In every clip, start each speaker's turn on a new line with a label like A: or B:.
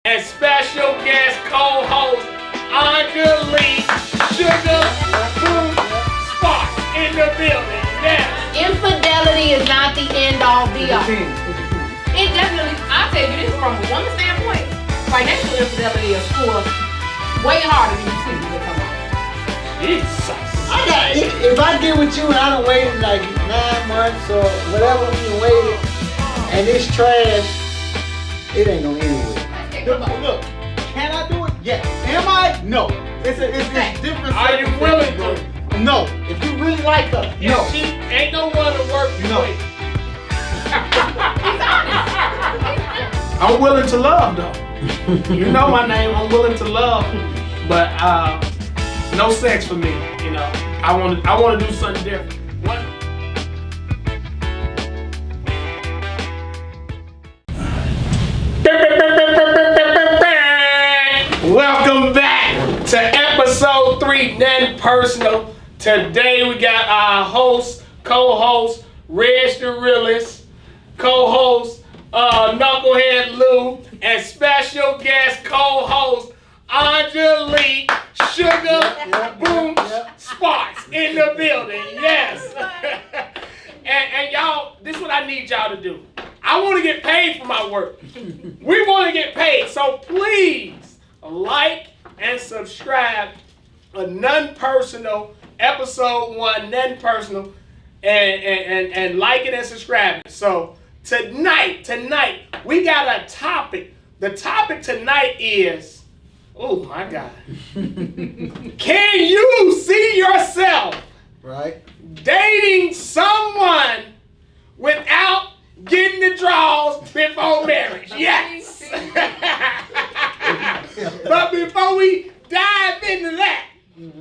A: and special guest co-host Angelique Sugar Boom Spark in the building. Yes.
B: Infidelity is not the end all be all. It definitely, I'll tell you this from a woman's standpoint, financial infidelity is way harder than you see to come on.
A: Jesus.
C: If I get with you and I done waited like 9 months or whatever we done waited, and it's trash, it ain't gonna end well.
D: Look, can I do it? Yes. Am I? No. It's different.
A: Are you willing to?
D: No. If you really like her, no.
A: She ain't no one to work
D: No.
A: with.
E: I'm willing to love though. You know my name, I'm willing to love. But no sex for me, you know. I want to do something different. What? Welcome back to episode 3, Nuthin Personal. Today we got our host, co-host, Reg the Realist, co-host, Knucklehead Lou, and special guest co-host, Angelique Sugar Boom Sparks in the building. Yes. and y'all, this is what I need y'all to do. I want to get paid for my work. We want to get paid. So please like and subscribe to Nuthin Personal, episode 1, Nuthin Personal, and like it and subscribe it. So tonight, we got a topic. The topic tonight is, oh my God. Can you see yourself dating someone without getting the draws before marriage? Yes. But before we dive into that,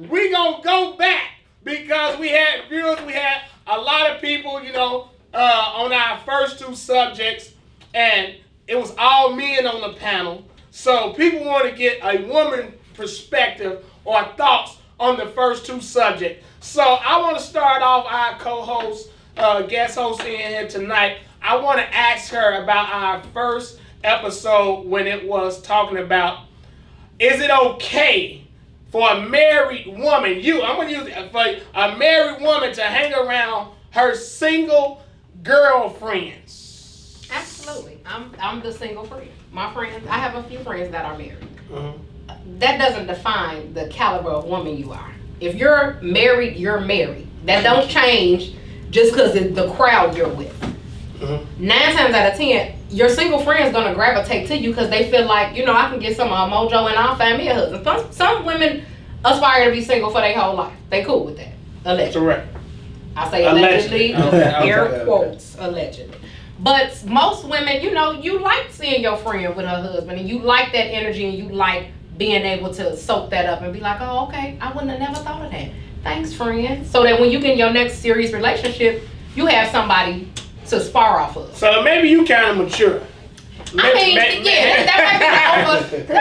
E: we gonna go back because we had viewers, we had a lot of people, you know, on our first 2 subjects, and it was all men on the panel. So people want to get a woman perspective or thoughts on the first 2 subjects. So I want to start off our co-host, guest host in here tonight. I want to ask her about our first episode when it was talking about, is it okay for a married woman, I'm going to use it, for a married woman to hang around her single girlfriends?
B: Absolutely. I'm the single friend. My friends, I have a few friends that are married. That doesn't define the caliber of woman you are. If you're married, you're married. That don't change just because it's the crowd you're with. 9 times out of 10, your single friend's gonna gravitate to you because they feel like, you know, I can get some mojo and I'll find me a husband. Some women aspire to be single for their whole life. They cool with that. Allegedly.
A: Correct.
B: I say allegedly, air quotes, allegedly. But most women, you know, you like seeing your friend with her husband and you like that energy and you like being able to soak that up and be like, oh, okay, I wouldn't have never thought of that. Thanks, friend. So that when you get in your next serious relationship, you have somebody to spar off of.
A: So maybe you kind of mature.
B: I mean, that might be the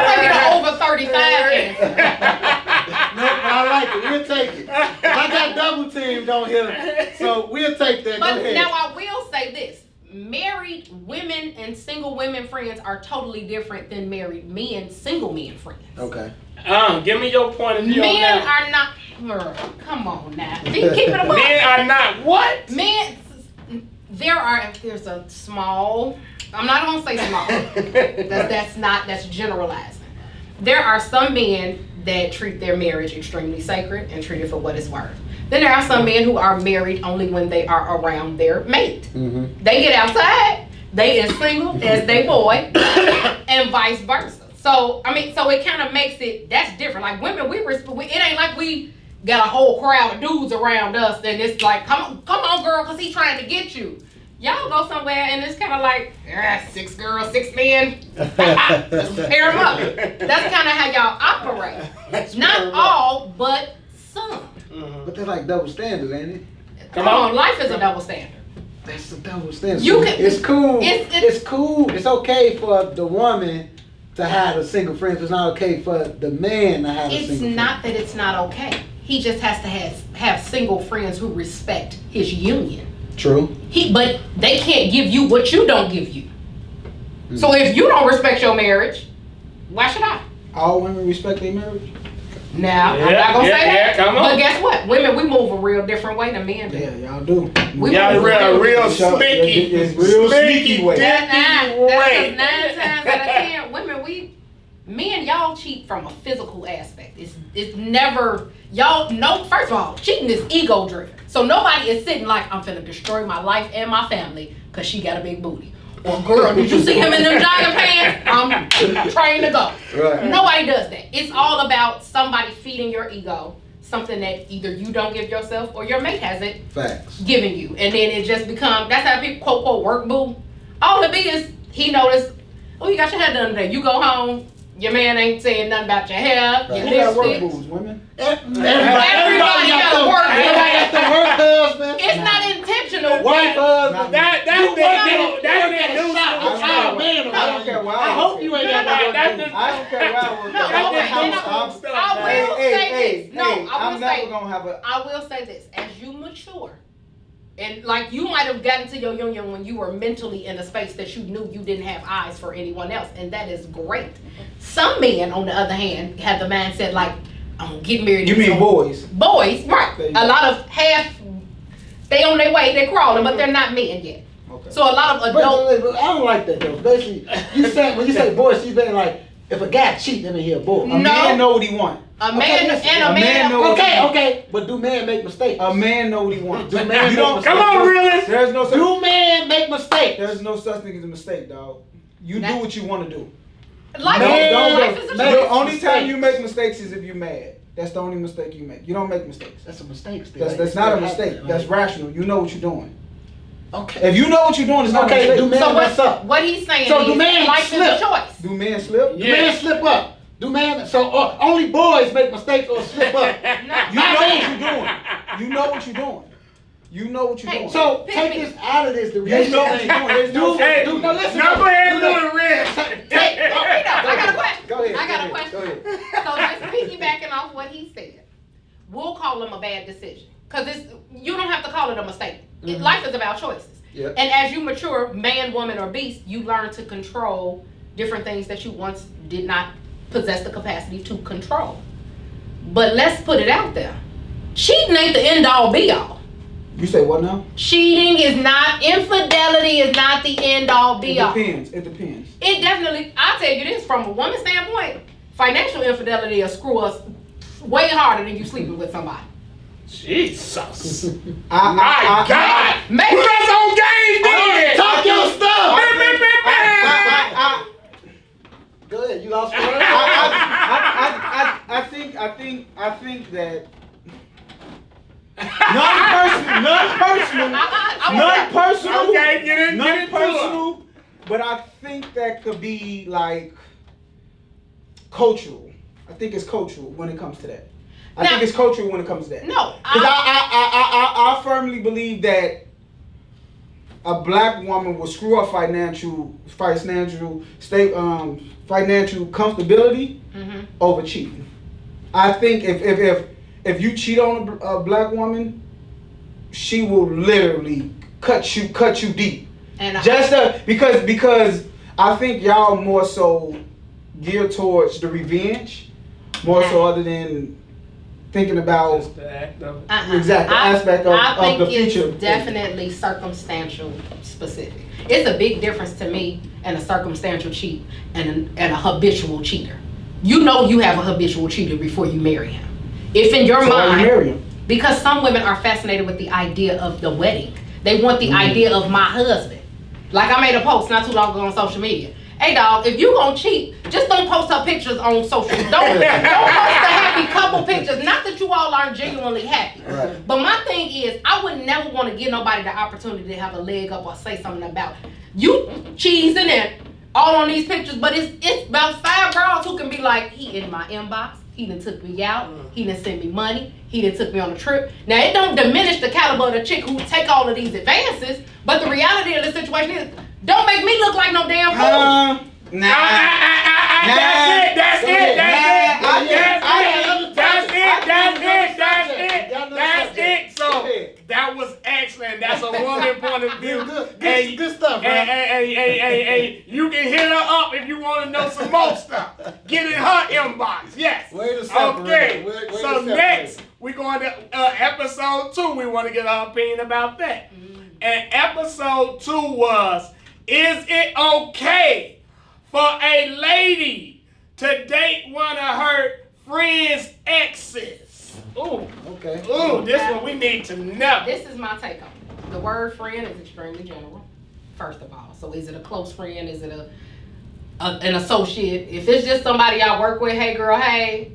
B: over 35 answer.
D: No, but I like it. We'll take it. If I got double teamed on here, so we'll take that.
B: But
D: go ahead.
B: now I will say this. Married women and single women friends are totally different than married men, single men friends.
C: Okay.
A: Give me your point of view on
B: Men
A: that.
B: are not, come on now. Keep it a buck.
A: Men are not what?
B: Men, there's a small, I'm not gonna say small. That's generalizing. There are some men that treat their marriage extremely sacred and treat it for what it's worth. Then there are some men who are married only when they are around their mate. They get outside, they as single as they boy, and vice versa. So, I mean, so it kind of makes it, that's different. Like women, it ain't like we got a whole crowd of dudes around us and it's like, come on girl, cause he's trying to get you. Y'all go somewhere and it's kind of like, 6 girls, 6 men, let's pair them up. That's kind of how y'all operate. Not all, but some.
C: But that's like double standard, ain't it?
B: Come on, life is a double standard.
C: That's a double standard.
B: It's
C: cool. It's cool. It's okay for the woman to have a single friend. It's not okay for the man to have a single friend.
B: It's not that it's not okay. He just has to have single friends who respect his union.
C: True.
B: But they can't give you what you don't give you. So if you don't respect your marriage, Why should I?
D: All women respect their marriage.
B: Now, I'm not gonna say that.
E: Come on.
B: But guess what? Women, we move a real different way than men do.
D: Yeah, y'all do.
B: We
E: Y'all
B: move
E: real
D: It's real
E: sneaky
D: sneaky way.
B: That's
E: way.
B: 9 times out of 10, women, men, y'all cheat from a physical aspect. It's never, y'all know, first of all, cheating is ego driven. So nobody is sitting like, I'm finna destroy my life and my family because she got a big booty. Or girl, did you see him in them jogging pants? I'm trained to go.
D: Right.
B: Nobody does that. It's all about somebody feeding your ego something that either you don't give yourself or your mate hasn't
D: Facts.
B: given you. And then it just becomes, that's how people quote, quote, work boo. All it be is he noticed, oh, you got your hair done today. You go home, your man ain't saying nothing about your hair,
D: Right.
B: your
D: Who got work
B: lipstick.
D: boos, women?
B: Everybody got a work boo.
C: Everybody got the work husband.
B: It's not intentional.
C: Wife husband.
E: That's that new
C: Oh, man,
D: I don't care why.
C: I hope you ain't got no
E: That's
C: work.
E: the-
D: I don't care where I work.
B: No,
D: at.
B: okay,
D: I'm-
B: no,
D: I'm-
B: I will say this. No, I will
D: I'm never
B: say,
D: gonna have a.
B: I will say this. As you mature, and like you might have gotten to your union when you were mentally in a space that you knew you didn't have eyes for anyone else, and that is great. Some men, on the other hand, have the mindset like, I'm gonna get married.
D: You
B: to
D: mean
B: some-
D: boys?
B: Boys, right.
D: There you
B: A
D: go.
B: lot of they on their way, they're crawling, but they're not men yet.
D: Okay.
B: So a lot of
C: But
B: adult,
C: I don't like that though. Basically, you say when you say boy, she's being like, if a guy cheat, that mean he a boy.
D: A man know what he want.
B: a man
C: Okay, listen,
B: and a
D: a man
B: man.
D: knows-
C: Okay. But do men make mistakes?
D: A man know what he wants.
C: Do men
D: You don't.
C: make
E: Come on, realist.
D: There's no such.
C: Do men make mistakes?
D: There's no such thing as a mistake, dog. You
B: That-
D: do what you want to do.
B: Life,
C: Man,
B: life is a
C: man.
D: The
B: choice.
D: only time
C: mistakes.
D: you make mistakes is if you're mad. That's the only mistake you make. You don't make mistakes.
C: That's a mistake. Still.
D: That's not a mistake. That's rational. You know what you're doing.
C: Okay.
D: If you know what you're doing, it's not
C: Okay,
D: a mistake.
C: do men
B: So
C: mess up?
B: what he's saying
C: So do
B: is
C: men
B: life
C: slip?
B: is a choice.
D: Do men slip?
C: Do men slip up? Do men? So only boys make mistakes or slip up?
D: You know what you're doing. You know what you're doing. You know what you're
B: Hey,
D: doing.
C: So
B: Pick
C: take
B: me.
C: this out of this. The
D: You know what you're doing. There's no
C: Do-
D: such
C: do-
D: thing.
C: no, listen.
E: Now go ahead and
C: Do
E: do
C: the-
E: it, Red.
B: Hey, I got a question.
C: Go ahead.
B: I got a
C: go ahead,
B: question.
C: Go ahead.
B: So just piggybacking off what he said, we'll call him a bad decision because you don't have to call it a mistake. Life is about choices.
C: Yeah.
B: And as you mature, man, woman, or beast, you learn to control different things that you once did not possess the capacity to control. But let's put it out there. Cheating ain't the end all be all.
D: You say what now?
B: Cheating is not, infidelity is not the end all be all.
D: It depends. It depends.
B: It definitely, I'll tell you this, from a woman's standpoint, financial infidelity will screw us way harder than you sleeping with somebody.
E: Jesus.
D: I-
E: My God.
B: Maybe-
E: Put us on game then.
C: Talk your stuff.
D: I
C: Go ahead. You lost your word.
D: think that non-personal,
E: Okay, get into it.
D: non-personal, but I think that could be like cultural. I think it's cultural when it comes to that. I
B: Now-
D: think it's cultural when it comes to that.
B: No,
D: Because I firmly believe that a black woman will screw up financial comfortability over cheating. I think if you cheat on a black woman, she will literally cut you deep.
B: and
D: Because I think y'all more so geared towards the revenge, more so other than thinking about
E: Just the act of it.
D: exact aspect
B: I think
D: of the future.
B: it's definitely circumstantial specific. It's a big difference to me in a circumstantial cheat and a habitual cheater. You know you have a habitual cheater before you marry him. If in your
D: So why you
B: mind,
D: marry him?
B: because some women are fascinated with the idea of the wedding. They want the idea of my husband. Like I made a post not too long ago on social media. Hey dog, if you gonna cheat, just don't post her pictures on social. Don't post the happy couple pictures. Not that you all aren't genuinely happy.
D: Right.
B: But my thing is, I would never want to give nobody the opportunity to have a leg up or say something about you cheesing and all on these pictures. But it's about 5 girls who can be like, he in my inbox, he done took me out, he done sent me money, he done took me on a trip. Now it don't diminish the caliber of the chick who take all of these advances, but the reality of the situation is, don't make me look like no damn fool.
E: That's it. So that was excellent. That's that's a woman point of view.
C: Good stuff, man.
E: Hey, you can hit her up if you want to know some more stuff. Get in her inbox. Yes.
C: Way to separate.
E: Okay.
C: Way to
E: So
C: separate.
E: next, we're going to episode 2. We want to get her opinion about that. And episode 2 was, is it okay for a lady to date one of her friends' exes? Ooh.
C: Okay.
E: Ooh, this one we need to know.
B: This is my take on it. The word friend is extremely general, first of all. So is it a close friend? Is it an associate? If it's just somebody I work with, hey girl, hey,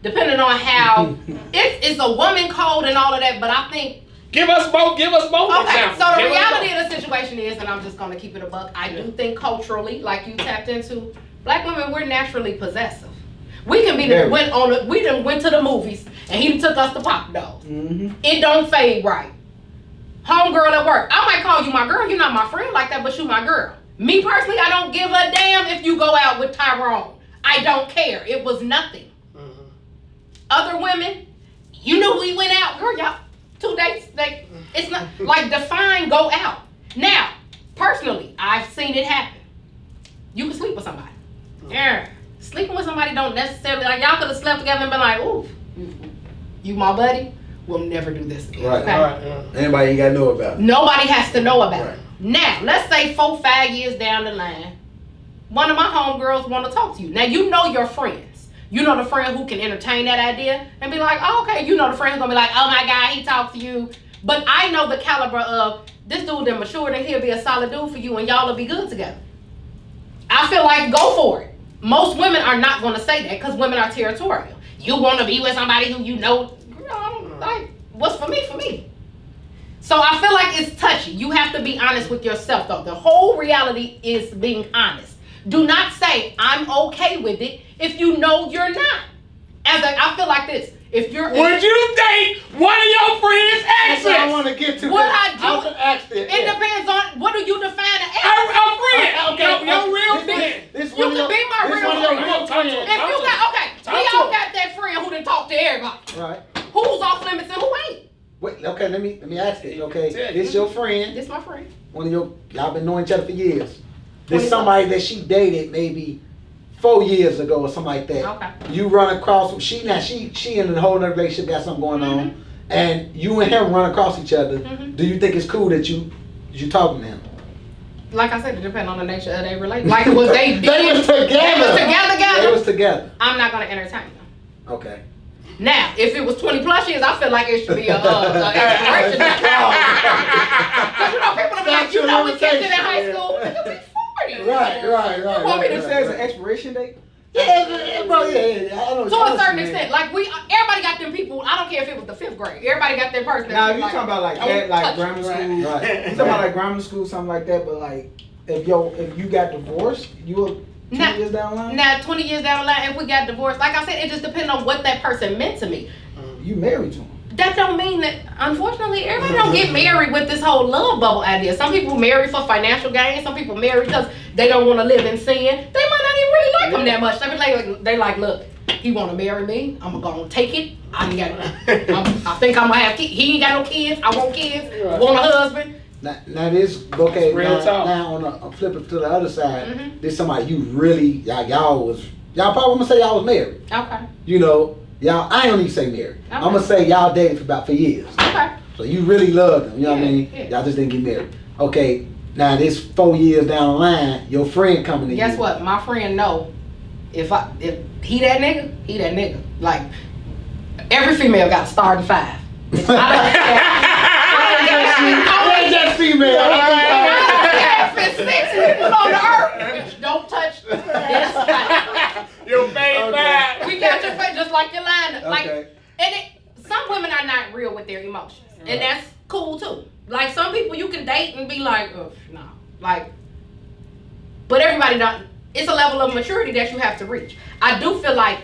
B: depending on how, it's a woman code and all of that, but I think.
E: Give us both
B: Okay,
E: examples.
B: so the reality of the situation is, and I'm just gonna keep it a buck, I do think culturally, like you tapped into, black women, we're naturally possessive. We can be we done went to the movies and he took us to Pop Dogs. It don't fade right. Homegirl at work, I might call you my girl, you're not my friend like that, but you my girl. Me personally, I don't give a damn if you go out with Tyrone. I don't care. It was nothing. Other women, you know we went out, girl, y'all 2 dates, like it's not like define go out. Now, personally, I've seen it happen. You can sleep with somebody. Yeah. Sleeping with somebody don't necessarily, like y'all could have slept together and been like, ooh, you my buddy, we'll never do this again.
C: Right.
B: Okay?
C: Anybody ain't got to know about it.
B: Nobody has to know about
C: Right.
B: it. Now, let's say 4-5 years down the line, one of my homegirls want to talk to you. Now, you know your friends. You know the friend who can entertain that idea and be like, oh, okay. You know the friend who's going to be like, oh my God, he talked to you. But I know the caliber of this dude that matured and he'll be a solid dude for you and y'all will be good together. I feel like go for it. Most women are not going to say that because women are territorial. You want to be with somebody who you know, like, what's for me, for me. So I feel like it's touchy. You have to be honest with yourself, though. The whole reality is being honest. Do not say, I'm okay with it if you know you're not. I feel like this. If you're...
E: Would you date one of your friends' exes?
C: That's what I want to get to.
B: What I do...
C: I was gonna ask that.
B: It depends on... What do you define an ex?
E: A friend.
C: Okay,
E: Your real friend.
B: You can be my real friend. If you got... Okay, we all got that friend who done talk to everybody.
C: Right.
B: Who's off limits and who ain't?
C: Wait, okay, let me ask this. Okay, this your friend.
B: This my friend.
C: One of y'all been knowing each other for years. This
B: 20
C: somebody that she dated maybe 4 years ago or something like that.
B: Okay.
C: You run across she in a whole other relationship, got something going on, and you and him run across each other. Do you think it's cool that you talking to him?
B: Like I said, it depends on the nature of their relationship. Like was they
C: They was together.
B: They was together.
C: together.
B: I'm not gonna entertain them.
C: Okay.
B: Now, if it was 20 plus years, I feel like it should be a expiration date. Because you know, people will be like, you know, we kicked it in high school. It could be 40.
C: Right.
B: You want me to
D: It says an expiration date?
C: Yeah, bro, yeah. I know
B: To a certain extent, like everybody got them people. I don't care if it was the 5th grade. Everybody got their person.
D: Now, if you talking about like grammar school,
C: Right.
D: you talking about like grammar school, something like that. But like, if you got divorced, you were 20 years down the line.
B: Now, 20 years down the line, if we got divorced, like I said, it just depends on what that person meant to me.
D: You married to him.
B: That don't mean that, unfortunately, everybody don't get married with this whole love bubble idea. Some people marry for financial gain. Some people marry because they don't want to live in sin. They might not even really like them that much. They like, look, he want to marry me. I'm going to take it. I think I'm going to have kids. He ain't got no kids. I want kids. Want a husband.
C: Now this okay.
E: Real talk.
C: Now on flip it to the other side. This somebody you really y'all probably gonna say y'all was married.
B: Okay.
C: You know y'all. I don't even say married.
B: Okay.
C: I'm gonna say y'all dated for years.
B: Okay.
C: So you really loved them. You know what I
B: Yeah,
C: mean?
B: yeah.
C: Y'all just didn't get married. Okay. Now this 4 years down the line, your friend coming to you.
B: Guess what? My friend know if he that nigga, he that nigga. Like every female got a starting 5.
C: I that female.
B: If it's 6 people on the earth, don't touch this side.
E: Your fave vibe.
B: We got your face just like your line. Like,
C: Okay.
B: and some women are not real with their emotions, and that's cool too. Like some people you can date and be like, oh, no, like, but everybody don't. It's a level of maturity that you have to reach. I do feel like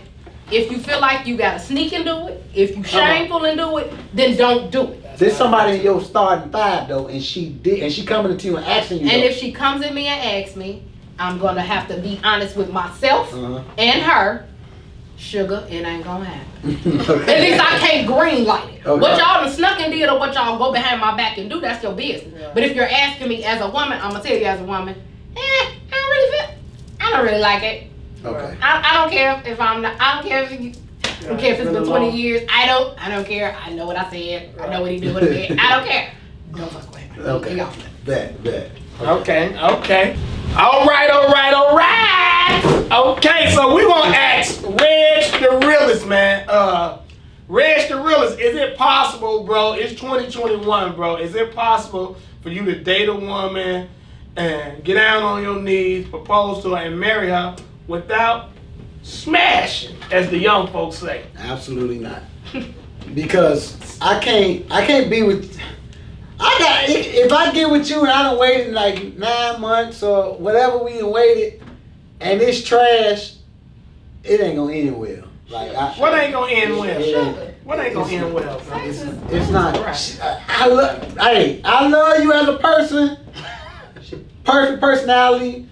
B: if you feel like you gotta sneak and do it, if you shameful and do it, then don't do it.
C: There's somebody in your starting 5 though, and she coming to you and asking you.
B: And
C: though.
B: if she comes at me and asks me, I'm gonna have to be honest with myself
C: Uh-huh.
B: and her. sugar, it ain't gonna happen. At least I can't green light it.
C: Okay.
B: What y'all done snuck and did or what y'all go behind my back and do, that's your business.
A: Yeah.
B: But if you're asking me as a woman, I'm gonna tell you as a woman, I don't really like it.
C: Okay.
B: I don't care if I'm not, I don't care if you, I don't care if it's been 20 years. I don't care. I know what I said. I know what he did with it. I don't care. Don't fuck with him.
C: Okay.
B: Y'all.
C: Bet.
E: Okay. All right. Okay, so we gonna ask Reg the realest, man. Reg the realest, is it possible, bro? It's 2021, bro. Is it possible for you to date a woman and get down on your knees, propose to her, and marry her without smashing, as the young folks say?
C: Absolutely not. Because I can't be with. If I get with you and I done waited like 9 months or whatever we done waited, and it's trash, it ain't gonna end well. Like
E: What ain't gonna end well?
C: It
E: What ain't gonna end well, bro?
C: it's not. I love you as a person, perfect personality,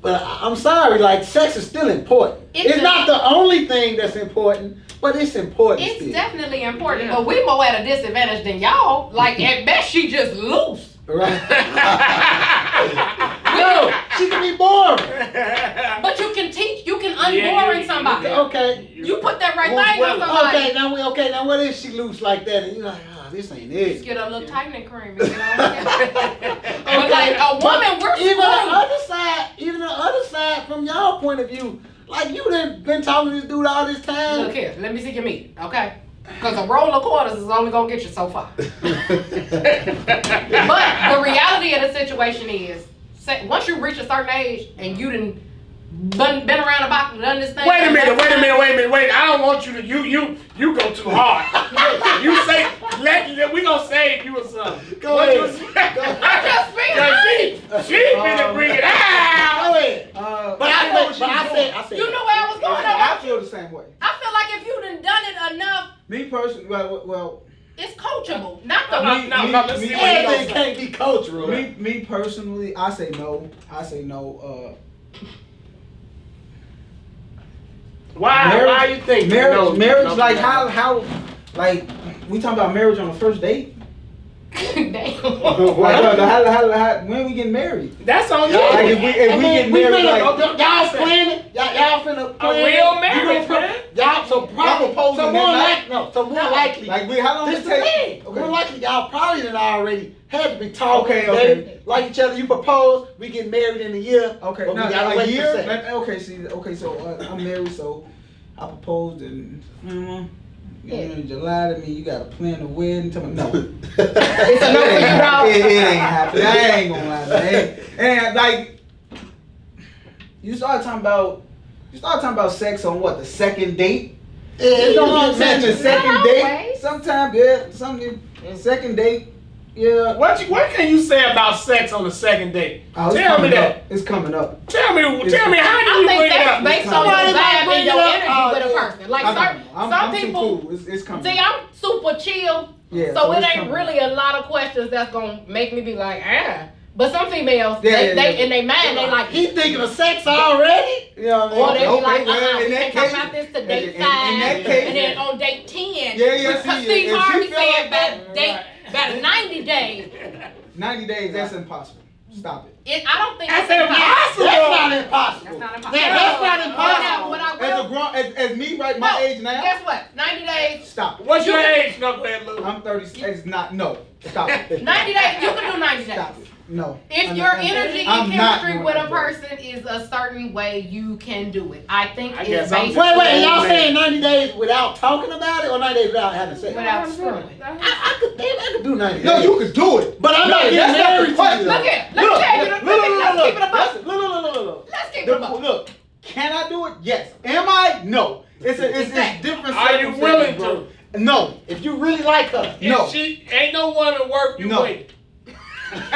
C: but I'm sorry. Like sex is still important. It's not the only thing that's important, but it's important.
B: It's
C: still.
B: definitely important, but we more at a disadvantage than y'all. Like at best, she just loose.
C: Right. No, she can be boring.
B: But you can teach. You can unboring somebody.
C: Okay.
B: You put that right thing on somebody.
C: Okay, now what if she loose like that and you're like, this ain't it.
B: Just get a little tightening cream. You know? But like a woman, we're
C: Even
B: screwed.
C: the other side, from y'all point of view, like you done been talking to this dude all this time.
B: Look here, let me see your meat, okay? Because a roll of quarters is only gonna get you so far. But the reality of the situation is, once you reach a certain age and you done been around the block and done this thing.
E: Wait a minute. I don't want you to. You go too hard. You say we gonna save you or something.
C: Go ahead.
B: I just feel
E: She finna bring it out.
C: Go ahead. But I said.
B: You know where I was going.
D: I feel the same way.
B: I feel like if you done it enough,
D: Me personally, well,
B: it's coachable. Not the
E: No, let's see what he
C: Everything
E: gonna say.
C: can't be cultural.
D: me personally, I say no.
E: Why you think
D: marriage like how like we talking about marriage on the first date?
B: Damn.
D: How when we get married?
E: That's on you.
D: Like if we get married, like
C: y'all planning. Y'all finna plan
E: A real marriage,
C: You gonna
E: man.
C: Y'all so probably
D: proposing that
C: so more likely.
D: like how long
C: This
D: it
C: the thing.
D: take?
C: More likely y'all probably done already had to be talking.
D: Okay.
C: dating, like each other. You propose. We get married in a year.
D: Okay,
C: but we
D: now
C: gotta
D: a
C: wait for
D: year.
C: sex.
D: So I'm married, so I proposed in July. That means you gotta plan the wedding. Tell me no.
B: It's a no for you, dog.
D: It ain't happening. I ain't gonna lie, man. And like you started talking about sex on what, the second date?
C: It
D: You know what I'm saying? The
C: mention.
D: second
B: Not
D: date.
B: always.
D: Sometimes, second date. Yeah.
E: What can you say about sex on the second date?
D: Oh, it's
E: Tell me
D: coming
E: that.
D: up. It's coming up.
E: Tell me how do
B: I
E: you
B: think
E: bring it
B: that's
E: up?
B: based on
C: Somebody
B: your
C: might
B: vibe
C: bring
B: and your
C: it up.
B: energy
C: Oh,
B: with a
C: yeah.
B: person. Like
D: I'm
B: some
D: too
B: people.
D: cool. It's coming.
B: See, I'm super chill,
D: Yeah,
B: so it
D: it's
B: ain't
D: coming.
B: really a lot of questions that's gonna make me be like, ah. But some females,
D: Yeah,
B: they
D: yeah.
B: in their mind, they like,
C: He thinking of sex already?
D: You know what I
B: or
D: mean?
B: they be
D: Okay,
B: like,
D: well,
B: we
D: in that
B: can't talk
D: case-
B: about this to date
D: in
B: 5,
D: that case-
B: and then on date 10.
D: Yeah,
B: Because
D: see,
B: Steve
D: if she
B: Harvey
D: feel
B: said
D: like that-
B: about 90 days.
D: 90 days. That's impossible. Stop it.
B: I don't think
E: That's
B: it's
E: impossible.
C: That's not impossible.
B: That's not impossible.
C: Yeah, that's not impossible.
B: Now, what I
D: As
B: will,
D: a grown, as me right my
B: no,
D: age now.
B: guess what? 90 days.
D: Stop it.
E: What's your age, Knucklehead Lou?
D: I'm 30. It's not. No. Stop it.
B: 90 days. You can do 90 days.
D: Stop it. No.
B: If
D: I'm
B: your
D: not-
B: energy
D: I'm
B: and
D: not
B: chemistry
D: doing
B: with a
D: that, bro.
B: person is a certain way, you can do it. I think
E: I
B: it's
E: guess I'm
B: based
E: just-
C: Wait, y'all
E: Man.
C: saying 90 days without talking about it or 90 days without having sex?
B: without screwing.
C: I could do 90 days.
D: No, you could do it.
C: But I'm not
D: No,
C: getting
D: that's not the
C: married to
D: question.
C: you.
B: Look here. Let me tell you. Let's keep it a buck.
C: Look.
B: Let's keep it a buck.
D: Look, can I do it? Yes. Am I? No. It's different.
E: Are you
D: circumstances,
E: willing
D: bro.
E: to?
D: No.
C: If you really like her.
D: No.
E: If she ain't no woman worth you
D: No.
E: wait.
B: He's honest.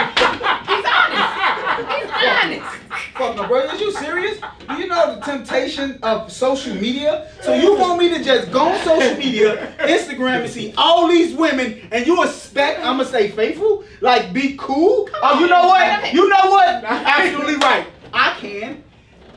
D: Fuck no, bro. Is you serious? Do you know the temptation of social media? So you want me to just go on social media, Instagram, and see all these women, and you expect I'm gonna stay faithful? Like, be cool? Oh, you know what? You know what? Absolutely right. I can.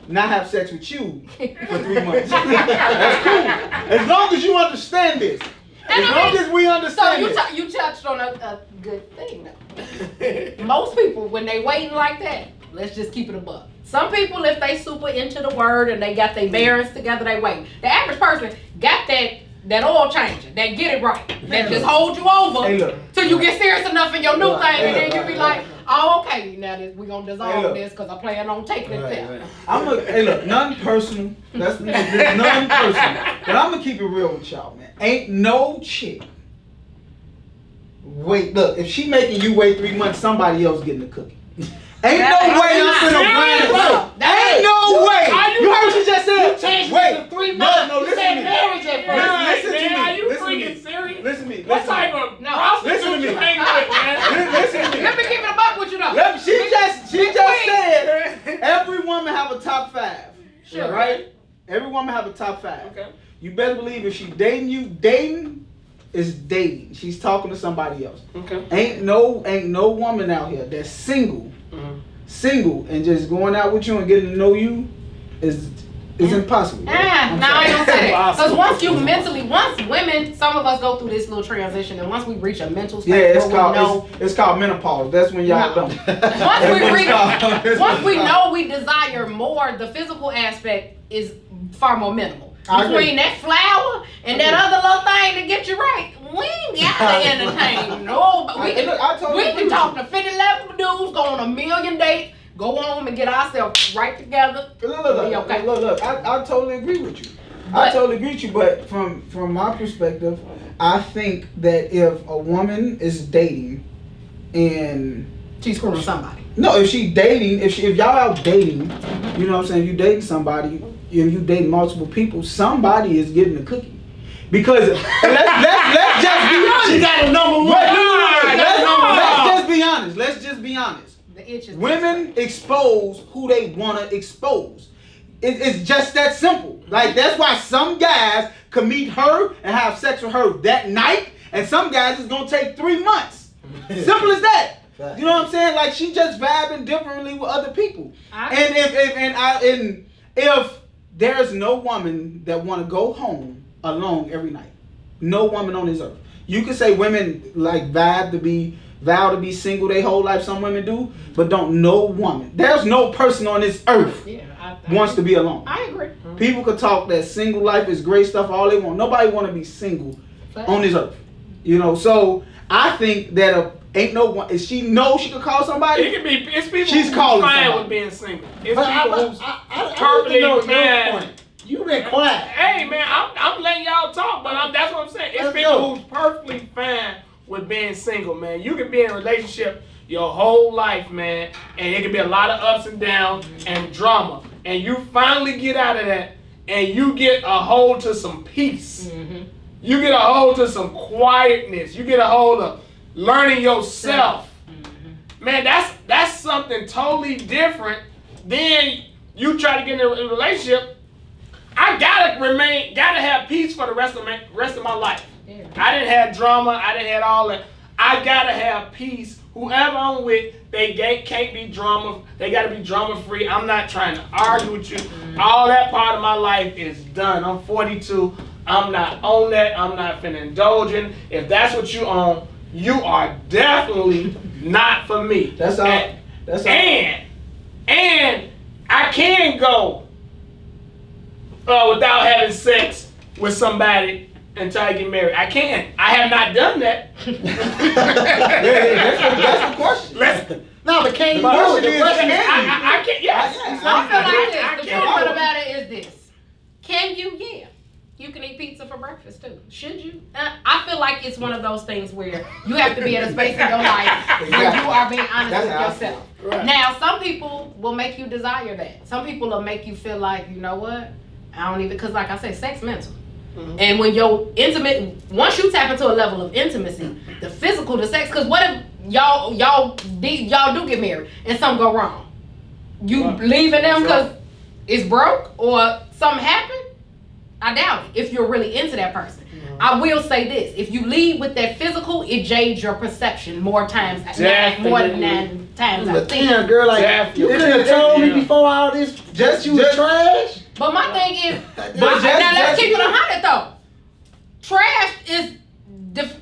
D: not have sex with you for 3 months. That's cool. As long as you understand this. As long as we
B: So
D: understand
B: you touched on a good thing though. Most people, when they waiting like that, let's just keep it a buck. Some people, if they super into the word and they got their bearings together, they wait. The average person got that oil changer, that get it right, that just hold you over till you get serious enough in your new thing, and then you be like, oh, okay, now we gonna dissolve this because I plan on taking it there.
D: Hey, look, nothing personal. That's nothing personal. But I'm gonna keep it real with y'all, man. Ain't no chick. Wait, look, if she making you wait 3 months, somebody else getting the cookie. Ain't no way I'm finna grind it. Ain't no way. You heard what she just said? Wait,
A: 3 months.
D: No, listen to me.
A: Marriage at first.
D: Listen to me.
A: Are you
D: Listen to
A: freaking
D: me.
A: serious?
D: Listen to me.
A: What type of prostitute you hang with, man?
D: Listen to me.
B: Let me keep it a buck with you though.
D: She just said every woman have a top 5.
B: Sure.
D: Right? Every woman have a top 5.
A: Okay.
D: You better believe if she dating you, dating is dating. She's talking to somebody else.
A: Okay.
D: Ain't no woman out here that's single, and just going out with you and getting to know you is impossible.
B: No, I don't say that. Because once women, some of us go through this little transition, and once we reach a mental state
D: it's called menopause. That's when y'all don't.
B: Once we know we desire more, the physical aspect is far more minimal. Between that flower and that other little thing to get you right, we ain't got to entertain. No, but we can talk to 50 level dudes, go on a million dates, go home and get ourselves right together.
D: Look, I totally agree with you. But from my perspective, I think that if a woman is dating and
B: she's screwing somebody.
D: No, if y'all out dating, you know what I'm saying, you dating somebody, if you dating multiple people, somebody is getting a cookie. Because let's just be honest.
A: She got a number one.
D: Let's just be honest.
B: The itch is
D: Women expose who they want to expose. It's just that simple. Like, that's why some guys can meet her and have sex with her that night, and some guys is going to take 3 months. Simple as that. You know what I'm saying? Like, she just vibing differently with other people. And if there's no woman that want to go home alone every night, no woman on this earth. You can say women like vow to be single their whole life. Some women do, but don't no woman. There's no person on this earth wants to be alone.
B: I agree.
D: People could talk that single life is great stuff all they want. Nobody want to be single on this earth. You know, so I think that ain't no one. If she knows she could call somebody,
A: It's people
D: she's
A: who's
D: calling
A: fine
D: somebody.
A: with being single. It's
C: But
A: people who's
C: I
A: perfectly
C: know your
A: man.
C: point. You been quiet.
A: Hey man, I'm letting y'all talk, but that's what I'm saying. It's
C: Let's
A: people
C: go.
A: who's perfectly fine with being single, man. You can be in a relationship your whole life, man, and it can be a lot of ups and downs and drama, and you finally get out of that, and you get a hold to some peace. You get a hold to some quietness. You get a hold of learning yourself. Man, that's something totally different than you try to get in a relationship. I gotta have peace for the rest of my life. I didn't have drama. I didn't have all that. I gotta have peace. Whoever I'm with, they can't be drama. They gotta be drama free. I'm not trying to argue with you. All that part of my life is done. I'm 42. I'm not on that. I'm not finna indulge in. If that's what you own, you are definitely not for me.
D: That's all.
A: And I can go without having sex with somebody and try to get married. I can. I have not done that.
D: That's the question.
C: No, but can you do
D: question
C: it?
D: is,
C: The question is,
A: I can't. Yes.
B: I feel like this. The
A: can't.
B: truth about it is this. Can you? Yeah. You can eat pizza for breakfast too. Should you? I feel like it's one of those things where you have to be at a space in your life where you are being honest with yourself.
A: Right.
B: Now, some people will make you desire that. Some people will make you feel like, you know what? I don't even, because like I said, sex mental. And when you're intimate, once you tap into a level of intimacy, the physical, the sex, because what if y'all do get married and something go wrong? You leaving them because it's broke or something happened? I doubt it. If you're really into that person, I will say this: if you lead with that physical, it jades your perception more than 9 times.
C: But damn, girl, like
A: Definitely.
C: you could have told me before all this. Just you was trash.
B: But my thing is,
D: But
B: now let's keep it
D: you-
B: 100 though. Trash is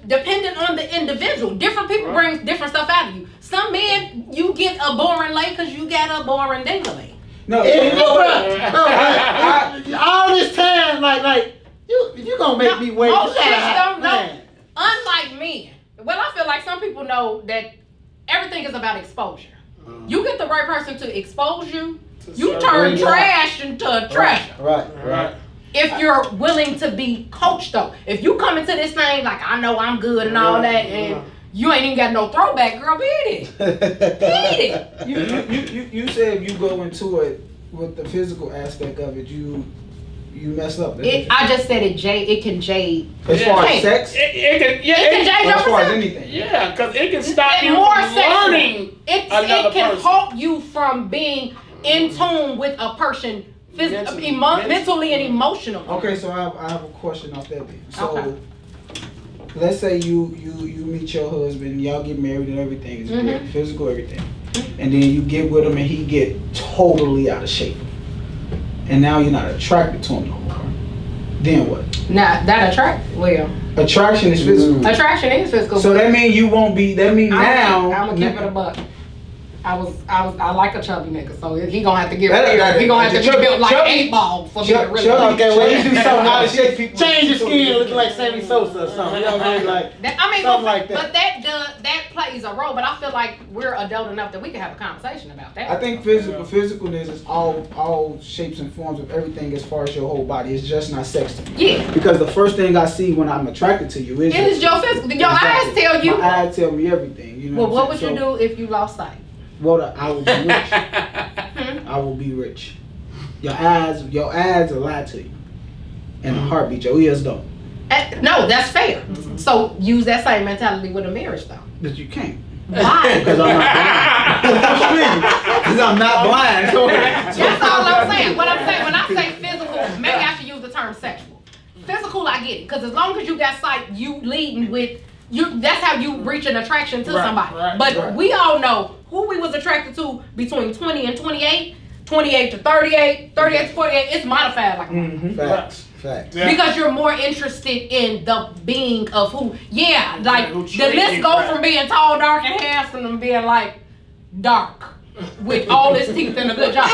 B: dependent on the individual. Different people bring different stuff out of you. Some men, you get a boring lay because you got a boring dingling.
D: No,
C: If
D: you know what?
C: all this time, like you gonna make me wait.
B: Most
C: You gotta
B: chicks don't know.
C: man.
B: Unlike men, well, I feel like some people know that everything is about exposure. You get the right person to expose you, you turn
C: bring it
B: trash into a treasure.
C: Right.
B: If you're willing to be coached though, if you come into this thing like I know I'm good and all that, and you ain't even got no throwback, girl, beat it.
D: You said if you go into it with the physical aspect of it, you mess up.
B: I just said it can jade.
D: As far
B: Hey.
D: as sex,
A: It can,
B: It can jade
D: or as
B: your
D: far as
B: perception.
D: anything.
A: yeah, because it can stop you
B: More
A: from
B: sexual.
A: learning
B: It
A: another
B: can
A: person.
B: help you from being in tune with a person mentally and emotionally.
D: Okay, so I have a question off that then. So
B: Okay.
D: let's say you meet your husband, y'all get married and everything is great, physical everything, and then you get with him and he get totally out of shape, and now you're not attracted to him no more. Then what?
B: Now that
D: Attraction is physical.
B: attraction is physical.
D: So that means you won't be. That means now.
B: I'm gonna keep it a buck. I like a chubby nigga, so he gonna have to get
D: That-
B: he gonna have to
D: chubby-
B: be built like
D: chubby-
B: 8 ball for me to
D: chubby-
B: really.
D: chubby-
C: Okay, well you do something
D: Out
C: out
D: of shape people.
C: change your skin, looking like Sammy Sosa or something. You know what I mean? Like
B: Something
C: like that.
B: But that plays a role. But I feel like we're adult enough that we can have a conversation about that.
D: I think physicalness is all shapes and forms of everything as far as your whole body. It's just not sex to me.
B: Yeah.
D: Because the first thing I see when I'm attracted to you is
B: It is your physical. Your eyes tell you.
D: My eyes tell me everything. You know.
B: Well, what
D: I'm
B: would you
D: saying?
B: do if you lost sight?
D: Well, I will be rich. I will be rich. Your eyes will lie to you. And a heartbeat, your ears don't.
B: No, that's fair. So use that same mentality with a marriage, though.
D: But you can't.
B: Why?
D: Because I'm not blind. Because I'm not blind. So
B: That's all I'm saying. What I'm saying when I say physical, maybe I should use the term sexual. Physical, I get it, because as long as you got sight, you leading with you. That's how you reach an attraction to somebody. But we all know who we was attracted to between 20 and 28, 28 to 38, 38 to 48. It's modified like
C: Facts.
A: Yeah.
B: because you're more interested in the being of who. Yeah, like
A: Who
B: the
A: treat
B: list
A: you
B: go
A: right.
B: from being tall, dark, and handsome to being like dark with all his teeth and a good job.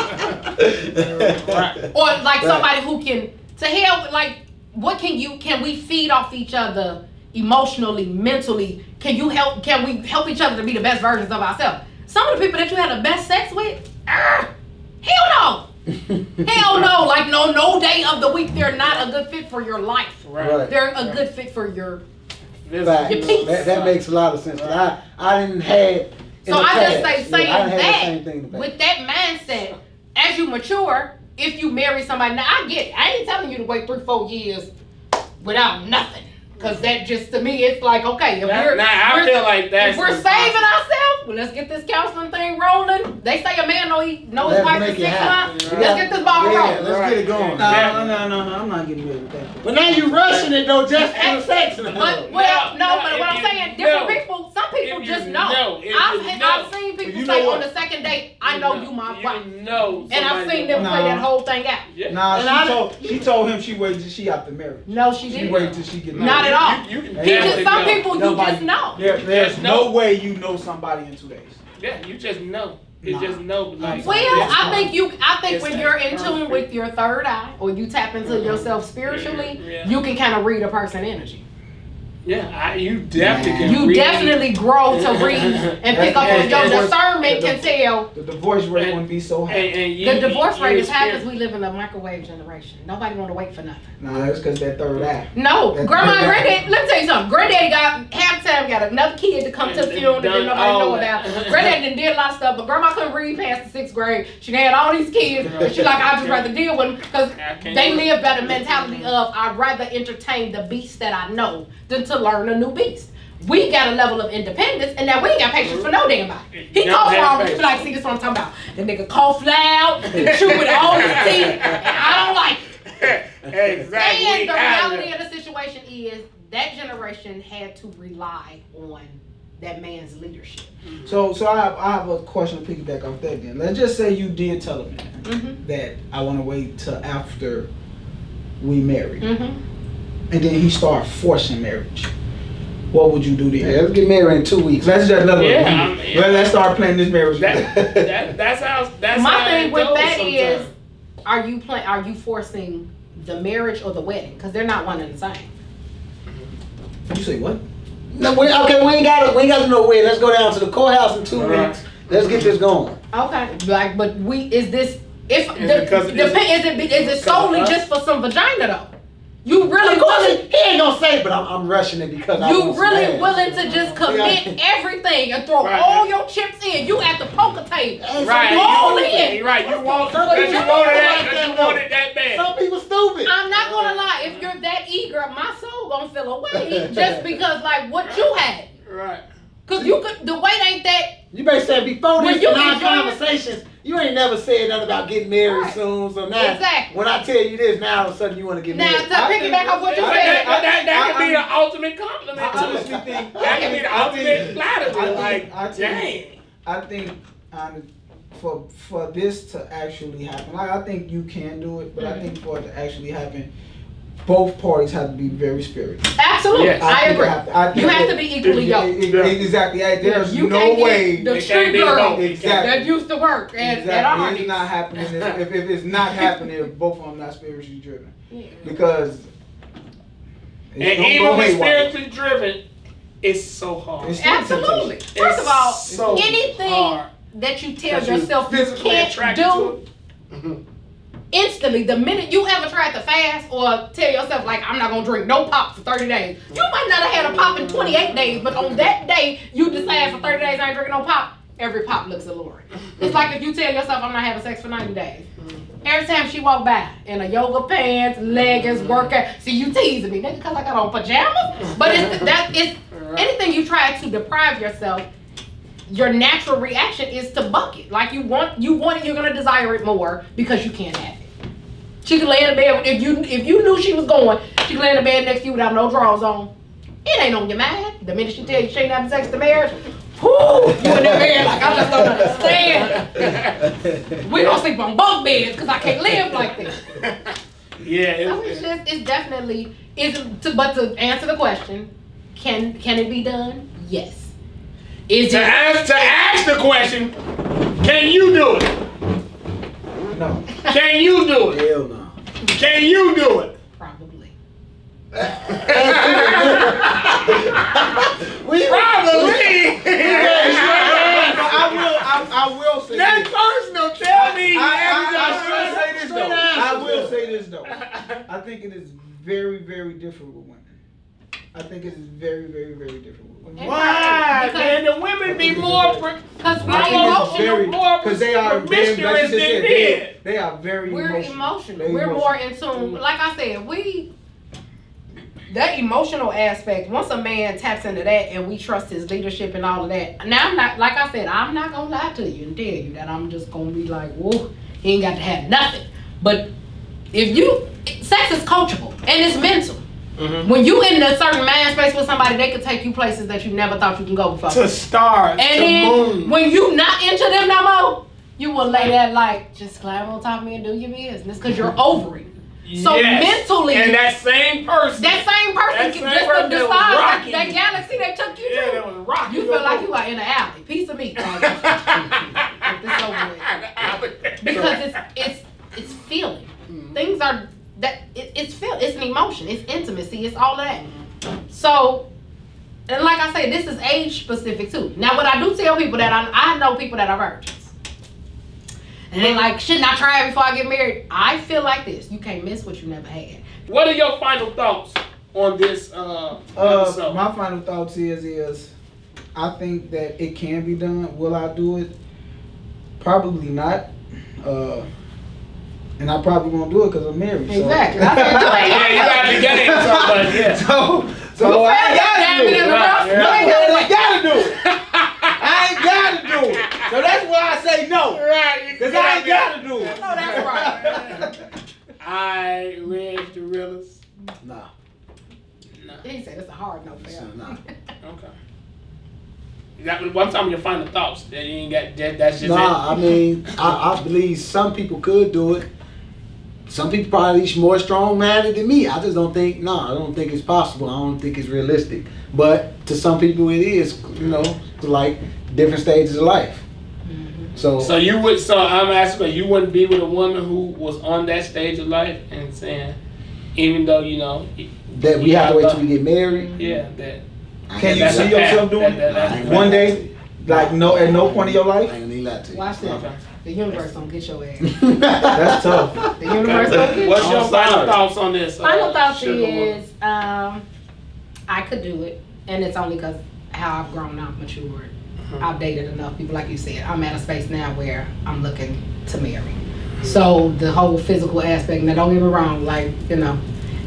B: Or like somebody who can, to hell, like, what can we feed off each other emotionally, mentally? Can we help each other to be the best versions of ourselves? Some of the people that you had the best sex with, hell no. Hell no. Like, no day of the week, they're not a good fit for your life.
C: Right.
B: They're a good fit for your,
C: Facts.
B: your peace.
C: That makes a lot of sense. I didn't have.
B: So I just say saying
C: I didn't have the
B: that
C: same thing in the past.
B: with that mindset, as you mature, if you marry somebody, now I get it. I ain't telling you to wait 3-4 years without nothing. Cause that just, to me, it's like, okay, if
A: I feel like that's
B: if we're saving ourselves, well, let's get this counseling thing rolling. They say a man know his
C: Let's
B: wife
C: make
B: in
C: it
B: 6
C: happen.
B: months.
C: Yeah.
B: Let's get this ball
C: Yeah,
B: rolling.
C: let's get it going.
D: No, I'm not getting married with that.
C: But now you rushing it though, just for the sex.
B: But but what I'm saying, different
A: know.
B: people, some people
A: If
B: just
A: you
B: know.
A: know, if you
B: I've
A: know.
B: seen people
D: You
B: say
D: know
B: on
D: what?
B: the second date, I know you my wife.
A: You know
B: And I've
A: somebody
B: seen them
A: that-
B: play
D: No.
B: that whole thing out.
A: Yeah.
D: Nah, she told him she waited till she out the marriage.
B: No, she
D: She
B: didn't.
D: waited till she get married.
B: Not at all.
A: You can
D: He
A: definitely
B: Some
A: know.
B: people you
D: Nobody-
B: just know.
D: There's
A: just
D: no
A: know.
D: way you know somebody in 2 days.
A: Yeah, you just know. You
D: Nah.
A: just know. Like,
B: Well, I think
A: It's
B: when you're in
A: perfect.
B: tune with your third eye, or you tap into yourself spiritually,
A: Yeah.
B: you can kind of read a person's energy.
A: yeah, you definitely can.
B: You
A: read.
B: definitely grow to read and pick up on your discernment can tell.
D: The divorce rate wouldn't be so high.
A: And you,
B: The divorce
A: you
B: rate is high because
A: experience-
B: we live in a microwave generation. Nobody want to wait for nothing.
D: Nah, that's because that third eye.
B: No,
D: That's
B: grandma and
D: good.
B: granddaddy, let me tell you something. Granddaddy got half the time got another kid to come to the funeral that didn't nobody know about. Granddaddy done did a lot of stuff, but grandma couldn't read past the 6th grade. She had all these kids. And she like, I'd just rather deal with them because they live by the mentality of I'd rather entertain the beast that I know than to learn a new beast. We got a level of independence, and now we ain't got patience for no damn body. He
A: Don't
B: cough
A: have
B: wrong,
A: patience.
B: like, see, this is what I'm talking about. The nigga cough loud, chew with all his teeth, and I don't like it.
E: Exactly.
B: And the
E: We out
B: reality
E: here.
B: of the situation is that generation had to rely on that man's leadership.
D: So I have a question to piggyback off that. Then let's just say you did tell a man
B: Mm-hmm.
D: that I want to wait till after we married,
B: Mm-hmm.
D: and then he started forcing marriage. What would you do then?
C: Yeah, let's get married in 2 weeks.
D: Let's just
E: Yeah, I mean-
D: let's start playing this marriage.
E: That's how. That's
B: My
E: how
B: thing
E: it
B: with
E: goes
B: that is,
E: sometimes.
B: are you forcing the marriage or the wedding? Because they're not one and the same.
D: You say what?
C: No, we ain't got to know where. Let's go down to the courthouse in 2
E: Right.
C: weeks. Let's get this going.
B: Okay, like, but is this if
E: Is it 'cause-
B: is it solely
E: us?
B: just for some vagina though? You really
C: Of course,
B: willing?
C: he ain't gonna say, but I'm rushing it because I
B: You
C: want some
B: really
C: ass.
B: willing to just commit everything and throw
E: Right.
B: all your chips in? You at the poker table.
C: Hey,
E: Right,
B: All
E: you,
B: in.
E: right. You want
C: Some
E: because you
C: people
E: wanted
C: like
E: that.
C: that,
E: You
C: though.
E: wanted that bad.
C: Some people stupid.
B: I'm not gonna lie. If you're that eager, my soul gonna feel away just because like what you had.
E: Right.
B: Cause you could the weight ain't that.
C: You may say before
B: When
C: this
B: you
C: in our
B: enjoy
C: conversations, you ain't never said nothing about getting married
B: Right.
C: soon. So now,
B: Exactly.
C: when I tell you this, now all of a sudden you want to get
B: Now
C: married.
B: to piggyback off what you said.
E: That could be the ultimate compliment
D: I
E: too.
D: honestly think
E: That could be the ultimate flattery. Like,
D: I
E: dang.
D: think for this to actually happen, like I think you can do it, but I think for it to actually happen, both parties have to be very spiritual.
B: Absolutely,
E: Yes.
B: I
D: think
B: agree.
D: I think
B: You have
D: that-
B: to be equally yoked.
D: Exactly. There's
B: You
D: no
B: can't get
D: way.
B: the
E: It
B: street
E: can't be
B: girl
E: both.
D: Exactly.
B: that used to work at Arby's.
D: It's not happening if it's not happening if both of them not spiritually driven.
B: Yeah.
D: Because
E: And
D: it's gonna
E: even
D: go
E: with
D: haywire.
E: spiritually driven, it's so hard.
D: It's still
B: Absolutely.
D: temptation.
B: First of all,
E: It's so
B: anything
E: hard.
B: that you tell
E: Because you
B: yourself you
E: physically
B: can't
E: attracted
B: do,
E: to
B: instantly, the minute you ever tried to fast or tell yourself, like, I'm not going to drink no pop for 30 days, you might not have had a pop in 28 days, but on that day, you decide for 30 days I ain't drinking no pop, every pop looks alluring. It's like if you tell yourself, I'm not having sex for 90 days. Every time she walk by in a yoga pants, leggings, workout, see you teasing me, nigga, because I got on pajamas? But it's anything you try to deprive yourself, your natural reaction is to buck it. Like you want it, you're gonna desire it more because you can't have it. She could lay in the bed if you knew she was going, she could lay in the bed next to you without no drawers on. It ain't on your mind. The minute she tell you she ain't having sex to marriage, whoo, you in that bed like I just don't understand. We gonna sleep on both beds because I can't live like this.
E: Yeah.
B: So it's definitely but to answer the question, can it be done? Yes. Is
E: To
B: it
E: ask the question, can you do it?
D: No.
E: Can you do it?
C: Hell no.
E: Can you do it?
B: probably?
C: We
E: Probably.
D: I will say
E: That's
D: this.
E: personal. Tell me.
D: I will say this though. I think it is very, very different with women. I think it is very, very, very different with women.
E: Why?
B: Because-
E: Man, the women be more
B: Because we're
D: I think it's very
B: emotional.
D: because they are very, like you
E: promiscuous
D: just
E: than
D: said,
E: men.
D: they are very
B: We're
D: emotional.
B: emotional.
D: They're
B: We're
D: emotional.
B: more in tune. Like I said, that emotional aspect, once a man taps into that and we trust his leadership and all of that. Now, I'm not, like I said, I'm not going to lie to you and tell you that I'm just going to be like, whoa, he ain't got to have nothing. But sex is coachable and it's mental.
E: Mm-hmm.
B: When you in a certain mind space with somebody, they could take you places that you never thought you can go before.
E: To stars,
B: And
E: to
B: then
E: moon.
B: when you not into them no more, you will lay there like, just climb on top of me and do your business because you're over it. So
E: Yes.
B: mentally,
E: And that same person.
B: that same person
E: That
B: can
E: same
B: just
E: person
B: the
E: that was
B: stars,
E: rocking
B: that
E: you.
B: galaxy they took you
E: Yeah,
B: to.
E: that was rocking.
B: You feel like you are in an alley, piece of meat. Like, get this over with. Because it's feeling. Things are it's an emotion, it's intimacy, it's all of that. So, and like I say, this is age specific too. Now, what I do tell people that I know people that are virgins. And they like, shouldn't I try it before I get married? I feel like this. You can't miss what you never had.
E: What are your final thoughts on this episode?
D: My final thoughts is I think that it can be done. Will I do it? Probably not. And I probably won't do it because I'm married. So.
B: Exactly. I said,
E: Yeah, you got the game, somebody. Yeah.
D: So I ain't gotta do it.
E: Right,
D: I ain't gotta do it. I ain't gotta do it. So that's why I say no.
E: Right.
D: Because I ain't gotta do it.
B: no, that's right.
E: I, Reg the
B: He said it's a hard no for
C: So,
B: him.
C: nah.
E: Okay. One time your final thoughts. That you ain't got that's just
C: Nah,
E: it.
C: I mean, I believe some people could do it. Some people probably more strong-minded than me. I just don't think. No, I don't think it's possible. I don't think it's realistic. But to some people, it is. You know, like different stages of life. So
E: So I'm asking, you wouldn't be with a woman who was on that stage of life and saying, even though you know
C: that we have to wait till we get married.
E: Yeah, that.
D: Can you
E: That's
D: see
E: a fact.
D: yourself doing
E: That's
D: it one day? Like no, at no point in your
C: I
D: life.
C: ain't gonna need that to you.
B: Watch this.
E: Okay.
B: The universe don't get your ass.
D: That's tough.
B: The universe don't get
E: What's
B: you.
E: your
C: I'm
E: final
C: sorry.
E: thoughts on this?
B: Final thought
E: Sugar Woman?
B: is, I could do it, and it's only because how I've grown up, matured. I've dated enough people, like you said. I'm at a space now where I'm looking to marry. So the whole physical aspect, now don't get me wrong, like, you know,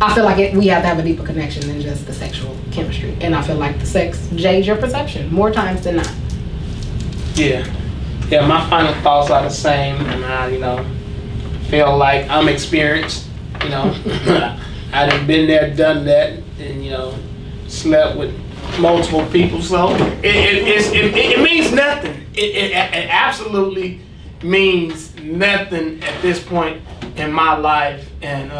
B: I feel like we have to have a deeper connection than just the sexual chemistry. And I feel like the sex jades your perception more times than not.
E: Yeah. Yeah, my final thoughts are the same, and I, you know, feel like I'm experienced, you know. I done been there, done that, and, you know, slept with multiple people, so it means nothing. It absolutely means nothing at this point in my life, and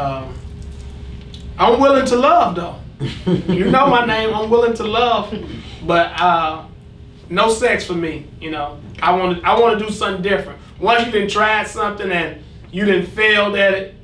E: I'm willing to love, though. You know my name, I'm willing to love, but no sex for me, you know. I want to do something different. Once you done tried something and you done failed at it,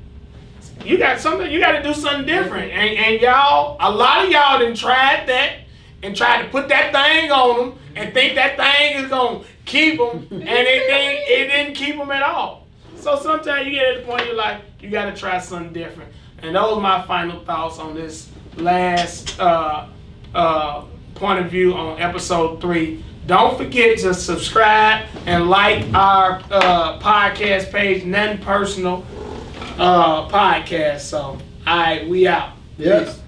E: you got to do something different. And y'all, a lot of y'all done tried that and tried to put that thing on them and think that thing is gonna keep them, and it didn't keep them at all. So sometimes you get at the point you're like, you got to try something different. And those are my final thoughts on this last point of view on episode 3. Don't forget to subscribe and like our podcast page, Nuthin Personal podcast. So, all right, we out.
C: Yes.